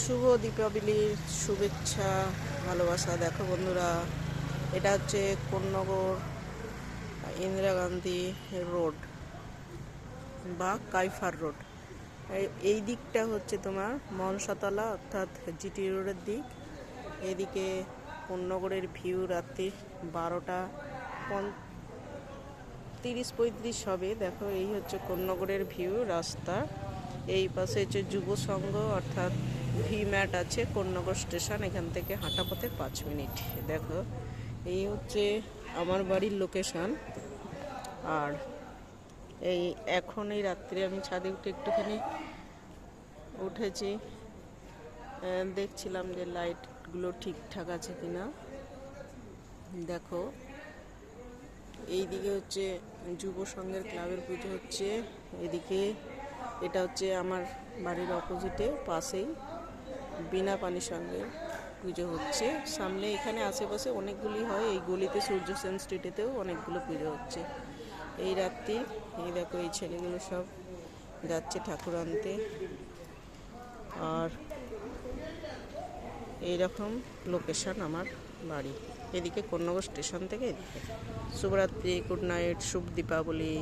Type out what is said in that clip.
শুভ দীপাবলির শুভেচ্ছা ভালোবাসা। দেখো বন্ধুরা, এটা হচ্ছে কোন্নগর ইন্দিরা গান্ধী রোড বা কাইফার রোড। এই দিকটা হচ্ছে তোমার মনসাতলা অর্থাৎ জিটি রোডের দিক। এদিকে কোন্নগরের ভিউ রাত্রি 12:30-35 হবে। দেখো, এই হচ্ছে কোন্নগরের ভিউ রাস্তা। এই পাশে হচ্ছে যুব সংঘ অর্থাৎ ভি ম্যাট আছে কোন্নগর স্টেশন, এখান থেকে হাঁটা পথে 5 মিনিট। দেখো, এই হচ্ছে আমার বাড়ির লোকেশন। আর এখন এই রাত্রে আমি ছাদে উঠে একটুখানি উঠেছি, দেখছিলাম যে লাইটগুলো ঠিকঠাক আছে কিনা। দেখো, এইদিকে হচ্ছে যুব সংঘের ক্লাবের পুজো হচ্ছে। এদিকে এটা হচ্ছে আমার বাড়ির অপোজিটে পাশেই বিনা পানি সঙ্গের পুজো হচ্ছে। সামনে এখানে আশেপাশে অনেকগুলি হয়, এই গলিতে সূর্য সেন স্ট্রিটেতেও অনেকগুলো পুজো হচ্ছে এই রাত্রি। এই দেখো, এই ছেলেগুলো সব যাচ্ছে ঠাকুর আনতে। আর এইরকম লোকেশন আমার বাড়ি, এদিকে কোন্নগর স্টেশন থেকে এদিকে। শুভরাত্রি, গুড নাইট, শুভ দীপাবলি।